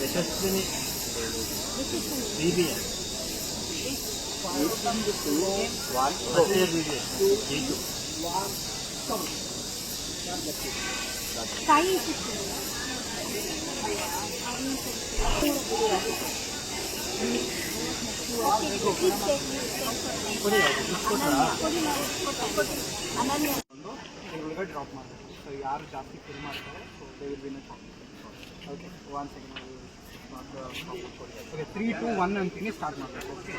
Yashasvini BBS drop ಮಾಡಬೇಕು. So ಯಾರು ಜಾಸ್ತಿ ಫಿಲ್ ಮಾಡ್ತಾರೆ so they will win a chocolate. Okay 1 second. Okay 3 2 1 ಅಂತೀನಿ ಸ್ಟಾರ್ಟ್ ಮಾಡಬೇಕು. ಓಕೆ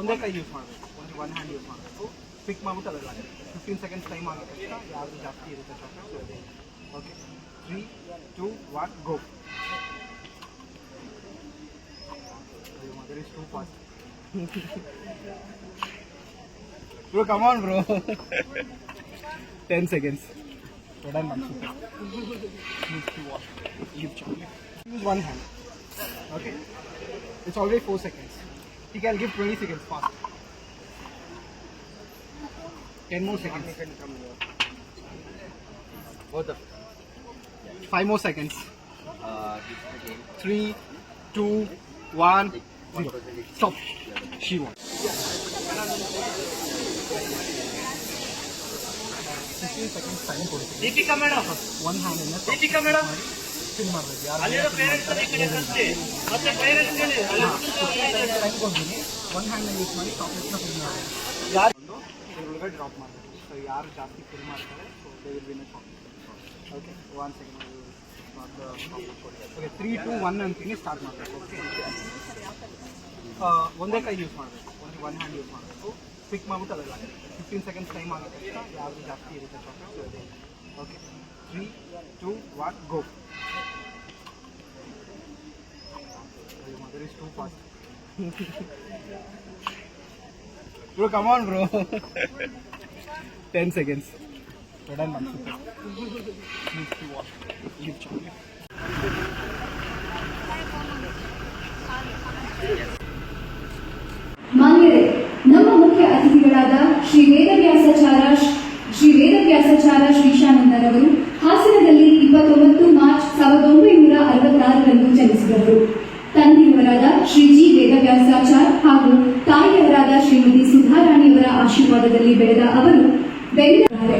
ಒಂದೇ ಕೈ ಯೂಸ್ ಮಾಡಬೇಕು, ಒಂದು 1 ಹ್ಯಾಂಡ್ ಯೂಸ್ ಮಾಡಬೇಕು. ಪಿಕ್ ಮಾಡ್ಬಿಟ್ಟು ಅದೆಲ್ಲ 15 ಸೆಕೆಂಡ್ಸ್ ಟೈಮ್ ಆಗುತ್ತೆ. ಯಾವುದು ಜಾಸ್ತಿ ಇರುತ್ತೆ chocolate. Okay 3 2 1 go. There is too fast. Bro, come on, bro. 10 seconds. We're done, man. Use to wash. Leave chocolate. Use one hand. Okay. It's already 4 seconds. You can give 20 seconds fast. 10 more seconds. Both of 5 more seconds. 3 2 1 0. Stop. She won. 15 seconds time ಕೊಡ್ತೀನಿ. Deepika madam one hand ಇಂದ Deepika madam fill ಮಾಡಬೇಕು. ಯಾರು ಅಲ್ಲಿರೋ parents ಈ ಕಡೆ ಕಳಿಸಿ ಮತ್ತೆ parents ಹೇಳಿ ಟೈಮ್ ಕೊಡ್ತೀನಿ. ಒನ್ ಹ್ಯಾಂಡ್ ಯೂಸ್ ಮಾಡಿ ಚಾಕ್ಲೇಟ್ ನ ಫಿಲ್ ಮಾಡಿ ಯಾರು ಒಳಗಡೆ ಡ್ರಾಪ್ ಮಾಡಬೇಕು. ಸೊ ಯಾರು ಜಾಸ್ತಿ ಫಿಲ್ ಮಾಡ್ತಾರೆ so they will win a chocolate. Okay 1 second. Okay 3 2 1 ಅಂತೀನಿ ಸ್ಟಾರ್ಟ್ ಮಾಡಬೇಕು. ಓಕೆ ಒಂದೇ ಕೈ ಯೂಸ್ ಮಾಡಬೇಕು, ಒಂದು 1 ಹ್ಯಾಂಡ್ ಯೂಸ್ ಮಾಡಬೇಕು. ಪಿಕ್ ಮಾಡ್ಬಿಟ್ಟು ಅದೆಲ್ಲ 15 ಸೆಕೆಂಡ್ಸ್ ಟೈಮ್ ಆಗುತ್ತೆ. ಯಾವುದು ಜಾಸ್ತಿ ಇರುತ್ತೆ chocolate. Okay 3 2 1 go. There is too fast. Bro, come on, bro. 10 seconds. We're done, man. Use to wash. Leave chocolate. ಮಾನ್ಯರೇ, ನಮ್ಮ ಮುಖ್ಯ ಅತಿಥಿಗಳಾದ ಶ್ರೀ ವೇದವ್ಯಾಸಾಚಾರ್ಯ ಶ್ರೀಶಾನಂದರವರು ಹಾಸನದಲ್ಲಿ 29 ಮಾರ್ಚ್ 1966ರಂದು ಜನಿಸಿದರು. ತಂದೆಯವರಾದ ಶ್ರೀ ಜಿ ವೇದವ್ಯಾಸಾಚಾರ್ಯ ಹಾಗೂ ತಾಯಿಯವರಾದ ಶ್ರೀಮತಿ ಸುಧಾರಾಣಿಯವರ ಆಶೀರ್ವಾದದಲ್ಲಿ ಬೆಳೆದ ಅವರು ಬೆಂಗಳೂರು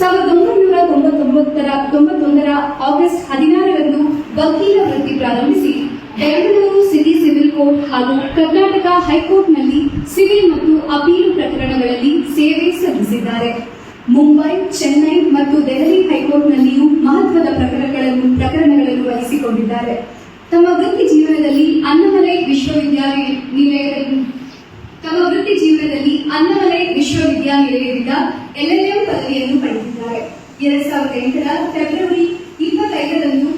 1991 ಆಗಸ್ಟ್ 16ರಂದು ವಕೀಲ ವೃತ್ತಿ ಪ್ರಾರಂಭಿಸಿ ಬೆಂಗಳೂರು ಸಿಟಿ ಸಿವಿಲ್ ಕೋರ್ಟ್ ಹಾಗೂ ಕರ್ನಾಟಕ ಹೈಕೋರ್ಟ್ನಲ್ಲಿ ಸಿವಿಲ್ ಮತ್ತು ಅಪೀಲು ಪ್ರಕರಣಗಳಲ್ಲಿ ಸೇವೆ ಸಲ್ಲಿಸಿದ್ದಾರೆ. ಮುಂಬೈ, ಚೆನ್ನೈ ಮತ್ತು ದೆಹಲಿ ಹೈಕೋರ್ಟ್ನಲ್ಲಿಯೂ ಮಹತ್ವದ ಪ್ರಕರಣಗಳನ್ನು ವಹಿಸಿಕೊಂಡಿದ್ದಾರೆ. ತಮ್ಮ ವೃತ್ತಿ ಜೀವನದಲ್ಲಿ ಅಣ್ಣಾಮಲೈ ವಿಶ್ವವಿದ್ಯಾನಿಲಯದಿಂದ LLM ಪದವಿಯನ್ನು ಪಡೆದಿದ್ದಾರೆ. 2008ರ ಫೆಬ್ರವರಿ 25ರಂದು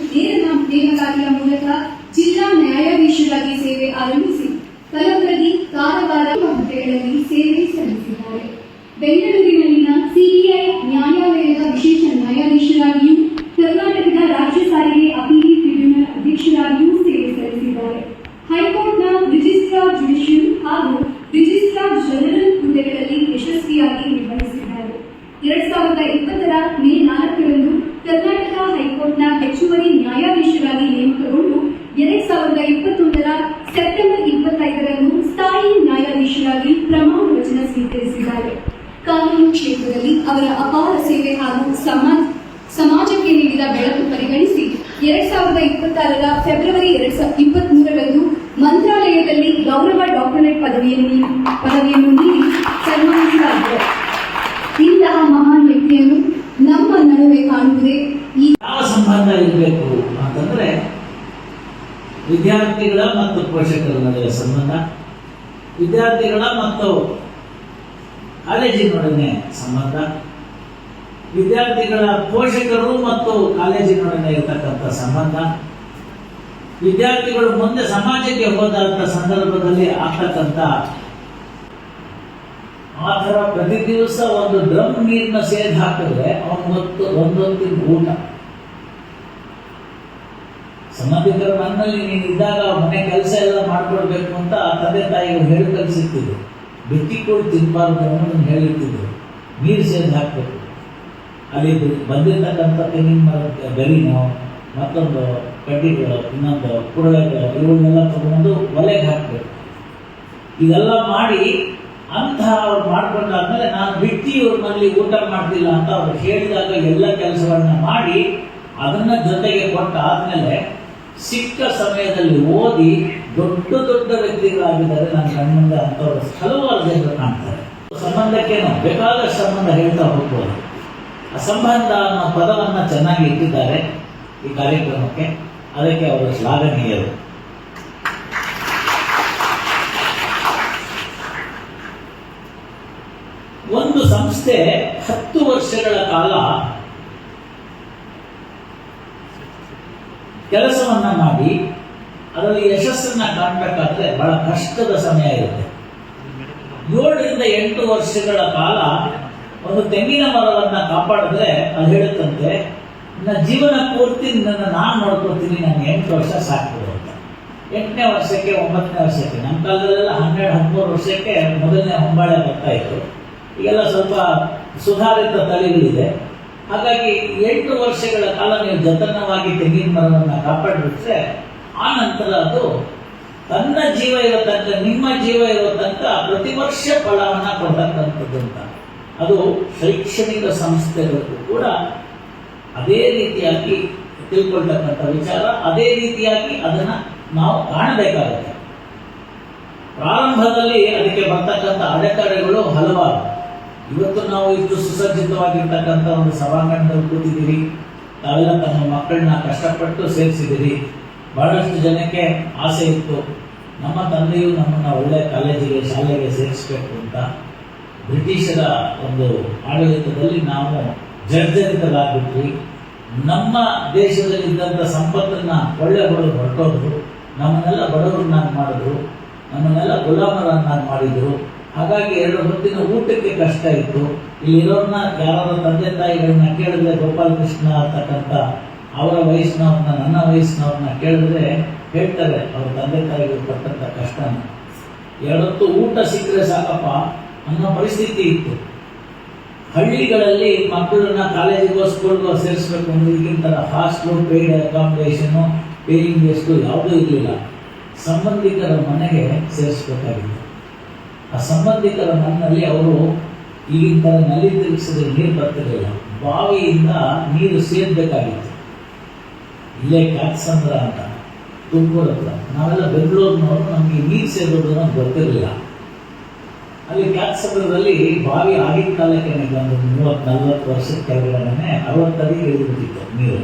ನೇಮಕಾತಿಯ ಮೂಲಕ ಜಿಲ್ಲಾ ನ್ಯಾಯಾಧೀಶರಾಗಿ ಸೇವೆ ಆರಂಭಿಸಿ ಕಲಬುರಗಿ, ಕಾರವಾರ ಹುದ್ದೆಗಳಲ್ಲಿ ಸೇವೆ ಸಲ್ಲಿಸಿದ್ದಾರೆ. ಬೆಂಗಳೂರಿನಲ್ಲಿನ ಸಿಬಿಐ ನ್ಯಾಯಾಲಯದ ವಿಶೇಷ ನ್ಯಾಯಾಧೀಶರಾಗಿಯೂ ಕರ್ನಾಟಕದ ರಾಜ್ಯ ಸಾರಿಗೆ ಅಪೀಲ್ ಟ್ರಿಬ್ಯುನಲ್ ಅಧ್ಯಕ್ಷರಾಗಿಯೂ ಸೇವೆ ಸಲ್ಲಿಸಿದ್ದಾರೆ. ಹೈಕೋರ್ಟ್ನ ರಿಜಿಸ್ಟ್ರಾರ್ ಜುಡಿಷಿಯಲ್ ಹಾಗೂ ರಿಜಿಸ್ಟ್ರಾರ್ ಜನರಲ್ ಹುದ್ದೆಗಳಲ್ಲಿ ಯಶಸ್ವಿಯಾಗಿ ನಿರ್ವಹಿಸಿದ್ದಾರೆ. 2020ರ ಮೇ 4ರಂದು ಕರ್ನಾಟಕ ಹೈಕೋರ್ಟ್ನ ಹೆಚ್ಚುವರಿ ನ್ಯಾಯಾಧೀಶರಾಗಿ ನೇಮಕಗೊಂಡು 2021ರ ಸೆಪ್ಟೆಂಬರ್ 25ರಂದು ಸ್ಥಾಯಿ ನ್ಯಾಯಾಧೀಶರಾಗಿ ಪ್ರಮಾಣ ವಚನ ಸ್ವೀಕರಿಸಿದ್ದಾರೆ. ಕಾನೂನು ಕ್ಷೇತ್ರದಲ್ಲಿ ಅವರ ಅಪಾರ ಸೇವೆ ಹಾಗೂ ಸಮಾಜಕ್ಕೆ ನೀಡಿದ ಬೆಳಕು ಪರಿಗಣಿಸಿ 2026ರ ಫೆಬ್ರವರಿ 23ರಂದು ಮಂತ್ರಾಲಯದಲ್ಲಿ ಗೌರವ ಡಾಕ್ಟರೇಟ್ ಪದವಿಯನ್ನು ನೀಡಿ ಸನ್ಮಾನಿಸಲಾಗಿದೆ. ಇಂತಹ ಮಹಾನ್ ವ್ಯಕ್ತಿಯನ್ನು ನಮ್ಮ ನಡುವೆ ಕಾಣುವುದೇ ಯಾವ ಸಂಬಂಧ ಇರಬೇಕು ಅಂತಂದ್ರೆ ವಿದ್ಯಾರ್ಥಿಗಳ ಮತ್ತು ಪೋಷಕರ ನಡುವೆ ಸಂಬಂಧ, ವಿದ್ಯಾರ್ಥಿಗಳ ಮತ್ತು ಕಾಲೇಜಿನೊಡನೆ ಸಂಬಂಧ, ವಿದ್ಯಾರ್ಥಿಗಳ ಪೋಷಕರು ಮತ್ತು ಕಾಲೇಜಿನೊಡನೆ ಇರತಕ್ಕಂಥ ಸಂಬಂಧ, ವಿದ್ಯಾರ್ಥಿಗಳು ಮುಂದೆ ಸಮಾಜಕ್ಕೆ ಹೋದಂಥ ಸಂದರ್ಭದಲ್ಲಿ ಆಗ್ತಕ್ಕಂಥ ಆ ಥರ ಪ್ರತಿ ದಿವಸ ಒಂದು ಡ್ರಮ್ ನೀರನ್ನ ಸೇದ್ ಹಾಕಿದ್ರೆ ಒಂದೊಂದಿನ ಊಟ. ಸಂಬಂಧಿಕರ ಮನೆಯಲ್ಲಿ ನೀನು ಇದ್ದಾಗ ಮನೆ ಕೆಲಸ ಎಲ್ಲ ಮಾಡ್ಕೊಡ್ಬೇಕು ಅಂತ ತಂದೆ ತಾಯಿಗಳು ಹೇಳಿ ಕಲಿಸಿರ್ತಿದ್ರು. ಬೆಟ್ಟಿ ಕೊಟ್ಟು ತಿನ್ಬಾರ್ದು ಅನ್ನೋದನ್ನು ಹೇಳಿರ್ತಿದ್ರು. ನೀರು ಸೇದ್ ಹಾಕಬೇಕು. ಅಲ್ಲಿ ಬಂದಿರತಕ್ಕಂಥ ತೆಂಗಿನ ಮರದ ಗರಿನೋ ಮತ್ತೊಂದು ಕಡ್ಡಿಗಳು ಇನ್ನೊಂದು ಕುರಳೆಗಳು ಇವುಗಳನ್ನೆಲ್ಲ ತಗೊಂಡು ಒಲೆಗೆ ಹಾಕಬೇಕು. ಇದೆಲ್ಲ ಮಾಡಿ ಅವ್ರು ಮಾಡ್ಕೊಂಡಾದ್ಮೇಲೆ ನಾನು ಬಿಟ್ಟು ಇವ್ರಲ್ಲಿ ಊಟ ಮಾಡ್ತಿಲ್ಲ ಅಂತ ಅವ್ರು ಹೇಳಿದಾಗ ಎಲ್ಲ ಕೆಲಸಗಳನ್ನ ಮಾಡಿ ಅದನ್ನ ಜೊತೆಗೆ ಕೊಟ್ಟ ಆದ್ಮೇಲೆ ಸಿಕ್ಕ ಸಮಯದಲ್ಲಿ ಓದಿ ದೊಡ್ಡ ದೊಡ್ಡ ವ್ಯಕ್ತಿಗಳಾಗಿದ್ದಾರೆ ನನ್ನ ಕಣ್ಣಿಂದ ಅಂತವ್ರು ಹಲವಾರು ಜನರು ಕಾಣ್ತಾರೆ. ಸಂಬಂಧಕ್ಕೇನು ಬೇಕಾದಷ್ಟು ಸಂಬಂಧ ಹೇಳ್ತಾ ಹೋಗ್ಬೋದು. ಆ ಸಂಬಂಧ ಅನ್ನೋ ಪದವನ್ನ ಚೆನ್ನಾಗಿ ಇಟ್ಟಿದ್ದಾರೆ ಈ ಕಾರ್ಯಕ್ರಮಕ್ಕೆ, ಅದಕ್ಕೆ ಅವರು ಶ್ಲಾಘನೀಯರು. ಒಂದು ಸಂಸ್ಥೆ 10 ವರ್ಷಗಳ ಕಾಲ ಕೆಲಸವನ್ನ ಮಾಡಿ ಅದರಲ್ಲಿ ಯಶಸ್ಸನ್ನ ಕಾಣಬೇಕಾದ್ರೆ ಬಹಳ ಕಷ್ಟದ ಸಮಯ ಇರುತ್ತೆ. 7 ರಿಂದ 8 ವರ್ಷಗಳ ಕಾಲ ಒಂದು ತೆಂಗಿನ ಮರವನ್ನ ಕಾಪಾಡಿದ್ರೆ ಅದು ಹೇಳುತ್ತಂತೆ, ನನ್ನ ಜೀವನ ಪೂರ್ತಿ ನಾನು ನೋಡ್ಕೊಳ್ತೀನಿ, ನನಗೆ 8 ವರ್ಷ ಸಾಕು ಅಂತ. 8ನೇ ವರ್ಷಕ್ಕೆ 9ನೇ ವರ್ಷಕ್ಕೆ, ನಮ್ಮ ಕಾಲದಲ್ಲೆಲ್ಲ 12-13 ವರ್ಷಕ್ಕೆ ಮೊದಲನೇ ಹೊಂಬಾಳೆ ಬರ್ತಾ ಇತ್ತು. ಈಗೆಲ್ಲ ಸ್ವಲ್ಪ ಸುಧಾರಿತ ತಳಿಗಳಿದೆ. ಹಾಗಾಗಿ 8 ವರ್ಷಗಳ ಕಾಲ ನೀವು ಜತನವಾಗಿ ತೆಂಗಿನ ಮರವನ್ನು ಕಾಪಾಡಿಬಿಟ್ರೆ ಆ ನಂತರ ಅದು ತನ್ನ ಜೀವ ಇರೋ ತನಕ, ನಿಮ್ಮ ಜೀವ ಇರೋ ತನಕ ಪ್ರತಿ ವರ್ಷ ಫಲವನ್ನು ಕೊಡ್ತಕ್ಕಂಥದ್ದು ಅಂತ. ಅದು ಶೈಕ್ಷಣಿಕ ಸಂಸ್ಥೆಗಳಿಗೂ ಕೂಡ ಅದೇ ರೀತಿಯಾಗಿ ತಿಳ್ಕೊಳ್ತಕ್ಕಂಥ ವಿಚಾರ, ಅದೇ ರೀತಿಯಾಗಿ ಅದನ್ನ ನಾವು ಕಾಣಬೇಕಾಗುತ್ತೆ. ಪ್ರಾರಂಭದಲ್ಲಿ ಅದಕ್ಕೆ ಬರ್ತಕ್ಕಂಥ ಅಡೆತಡೆಗಳು ಹಲವಾರು. ಇವತ್ತು ನಾವು ಇಷ್ಟು ಸುಸಜ್ಜಿತವಾಗಿರ್ತಕ್ಕಂಥ ಒಂದು ಸಭಾಂಗಣದಲ್ಲಿ ಕೂತಿದ್ದೀರಿ, ತಾವೆಲ್ಲ ತಮ್ಮ ಮಕ್ಕಳನ್ನ ಕಷ್ಟಪಟ್ಟು ಸೇರಿಸಿದಿರಿ. ಬಹಳಷ್ಟು ಜನಕ್ಕೆ ಆಸೆ ಇತ್ತು, ನಮ್ಮ ತಂದೆಯು ನಮ್ಮನ್ನು ಒಳ್ಳೆ ಕಾಲೇಜಿಗೆ ಶಾಲೆಗೆ ಸೇರಿಸಬೇಕು ಅಂತ. ಬ್ರಿಟಿಷರ ಒಂದು ಆಡಳಿತದಲ್ಲಿ ನಾವು ಜರ್ಜರಿತರಾಗ್ಬಿಟ್ವಿ. ನಮ್ಮ ದೇಶದಲ್ಲಿದ್ದಂಥ ಸಂಪತ್ತನ್ನ ಒಳ್ಳೆ ಹೊರಟೋದ್ರು, ನಮ್ಮನ್ನೆಲ್ಲ ಬಡವರನ್ನಾಗಿ ಮಾಡಿದ್ರು, ನಮ್ಮನ್ನೆಲ್ಲ ಗುಲಾಮರನ್ನಾಗಿ ಮಾಡಿದ್ರು. ಹಾಗಾಗಿ 2 ಹೊತ್ತಿನ ಊಟಕ್ಕೆ ಕಷ್ಟ ಇತ್ತು. ಇಲ್ಲಿರೋರ್ನ ಯಾರಾದ್ರೂ ತಂದೆ ತಾಯಿಗಳನ್ನ ಕೇಳಿದ್ರೆ, ಗೋಪಾಲಕೃಷ್ಣ ಅಂತಕ್ಕಂಥ ಅವರ ವಯಸ್ಸಿನವ್ರನ್ನ, ನನ್ನ ವಯಸ್ಸಿನವ್ರನ್ನ ಕೇಳಿದ್ರೆ ಹೇಳ್ತಾರೆ ಅವ್ರ ತಂದೆ ತಾಯಿಗಳು ಪಟ್ಟಂಥ ಕಷ್ಟನ. 2 ಹೊತ್ತು ಊಟ ಸಿಕ್ಕರೆ ಸಾಕಪ್ಪ ಅನ್ನೋ ಪರಿಸ್ಥಿತಿ ಇತ್ತು. ಹಳ್ಳಿಗಳಲ್ಲಿ ಮಕ್ಕಳನ್ನ ಕಾಲೇಜಿಗೋ ಸ್ಕೂಲ್ಗೋ ಸೇರಿಸ್ಬೇಕು ಅಂದ್ರೆ ಈಗಿನ ಥರ hostel, paid accommodation, paying guest ಯಾವುದೂ ಇರಲಿಲ್ಲ. ಸಂಬಂಧಿಕರ ಮನೆಗೆ ಸೇರಿಸ್ಬೇಕಾಗಿತ್ತು. ಆ ಸಂಬಂಧಿಕರ ಮನೆಯಲ್ಲಿ ಅವರು ಈಗಿನ ಥರ ನಲ್ಲಿ ತಿರುಗಿಸಿದ್ರೆ ನೀರು ಬರ್ತಿರಲಿಲ್ಲ, ಬಾವಿಯಿಂದ ನೀರು ಸೇರ್ಬೇಕಾಗಿತ್ತು. ಇಲ್ಲೇ ಕ್ಯಾತ್ಸಂದ್ರ ಅಂತ ತುಮಕೂರು ಹತ್ರ, ನಾವೆಲ್ಲ ಬೆಂಗಳೂರಿನವರು, ನಮಗೆ ನೀರು ಸೇರೋದು ಅನ್ನೋದು ಗೊತ್ತಿರಲಿಲ್ಲ. ಅಲ್ಲಿ ಕ್ಯಾತ್ಸಂದ್ರದಲ್ಲಿ ಬಾವಿ ಆಗಿನ ಕಾಲಕ್ಕೆ ಒಂದು 30-40 ವರ್ಷದ ಕೆಳಗಡೆ 60 ಅಡಿ ಇಳಿದ್ಬಿಟ್ಟಿತ್ತು ನೀರು.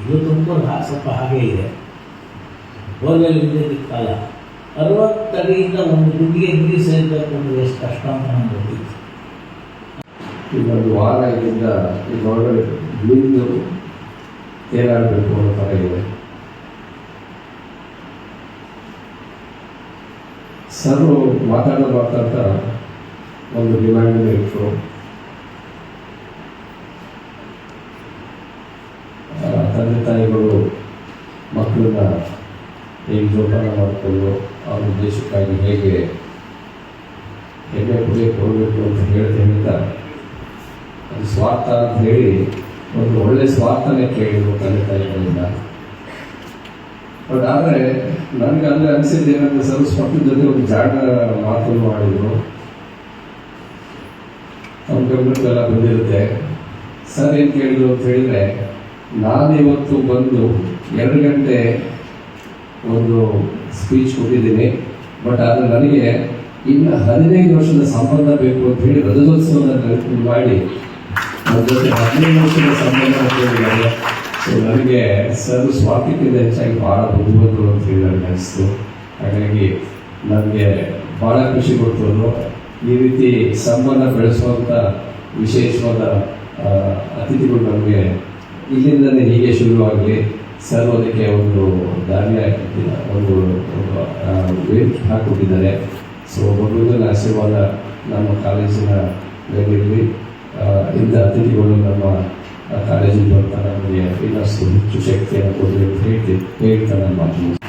ಇದು ತುಮಕೂರು ಸ್ವಲ್ಪ ಹಾಗೆ ಇದೆ, ಬೋರ್ವೆಲ್ ಇಳಿದಿದ್ದ ಕಾಲ. 60 ಅಡಿಯಿಂದ ಒಂದು ಗುಂಡಿಗೆ ನೀರು ಸೇರಬೇಕು ಅಂದ್ರೆ ಎಷ್ಟು ಕಷ್ಟ ಅಂತ ನಮ್ಗೆ ಗೊತ್ತಿತ್ತು. ಇನ್ನೊಂದು ವಾರ ಇದರಿಂದ ಈಗ ನೀರು ತೇಲಾಡಬೇಕು ಅನ್ನೋ ಥರ ಇದೆ. ಸರ್ ಮಾತಾಡ್ತಾ ಒಂದು ಡಿಮ್ಯಾಂಡ್ ಇಟ್ಟರು. ತಂದೆ ತಾಯಿಗಳು ಮಕ್ಕಳನ್ನ ಹೇಗೆ ಜೋಪಾನ ಮಾಡಿಕೊಂಡು ಅವ್ರ ದೇಶಕ್ಕಾಗಿ ಹೇಗೆ ಹೆಮ್ಮೆ ಪುಡಿಯ ಕೊಡಬೇಕು ಅಂತ ಹೇಳ್ತಾ ಅದು ಸ್ವಾರ್ಥ ಅಂತ ಹೇಳಿ ಒಂದು ಒಳ್ಳೆ ಸ್ವಾರ್ಥನೇ ಕೇಳಿದ್ರು ತಂದೆ ತಾಯಿಗಳಿಂದ. ಬಟ್ ಆದರೆ ನನಗೆ ಅಂದರೆ ಅನಿಸಿದ್ದು ಏನಂದರೆ ಸರ್ ಸ್ವಾರ್ಥದ ಜೊತೆ ಒಂದು ಜಾಣ ಮಾತನ್ನು ಮಾಡಿದ್ರು. ನಮ್ಮ ಗಮನಕ್ಕೆಲ್ಲ ಬಂದಿರುತ್ತೆ. ಸರ್ ಏನು ಕೇಳಿದ್ರು ಅಂತ ಹೇಳಿದರೆ, ನಾನಿವತ್ತು ಬಂದು 2 ಗಂಟೆ ಒಂದು ಸ್ಪೀಚ್ ಕೊಟ್ಟಿದ್ದೀನಿ, ಬಟ್ ಅದು ನನಗೆ ಇನ್ನು 15 ವರ್ಷದ ಸಂಬಂಧ ಬೇಕು ಅಂತ ಹೇಳಿ ರಜತೋತ್ಸವವನ್ನು ಮಾಡಿ ನನ್ನ ಜೊತೆ 15 ವರ್ಷದ ಸಂಬಂಧ ಹೇಳಿದ್ದಾರೆ. ಸೊ ನನಗೆ ಸರ್ ಸ್ವಾರ್ಥಕ್ಕಿಂತ ಹೆಚ್ಚಾಗಿ ಭಾಳ ಬುದ್ಧಿವಂತರು ಅಂತ ಹೇಳಿ ನನಗೆ ಅನಿಸ್ತು. ಹಾಗಾಗಿ ನನಗೆ ಭಾಳ ಖುಷಿ ಕೊಡ್ತು. ಈ ರೀತಿ ಸಂಬಂಧ ಬೆಳೆಸುವಂಥ ವಿಶೇಷವಾದ ಅತಿಥಿಗಳು ನಮಗೆ ಇಲ್ಲಿಂದಲೇ ಹೀಗೆ ಶುರುವಾಗಲಿ. ಸರ್ ಅದಕ್ಕೆ ಒಂದು ದಾರಿ ಒಂದು ವೇದಿಕೆ ಹಾಕಿಕೊಟ್ಟಿದ್ದಾರೆ. ಸೊ ಮೊದಲಿನ ಆಶೀರ್ವಾದ ನಮ್ಮ ಕಾಲೇಜಿನ ಮೇಲಿರಲಿ. ಇಂಥ ಅತಿಥಿಗಳು ನಮ್ಮ ಕಾಲೇಜಿಗೆ ಬರ್ತಾ ನಮಗೆ ಇನ್ನಷ್ಟು ಹೆಚ್ಚು ಶಕ್ತಿಯನ್ನು ಕೊಡಲಿ ಅಂತ ಹೇಳ್ತಾ ನನ್ನ ಮಾತು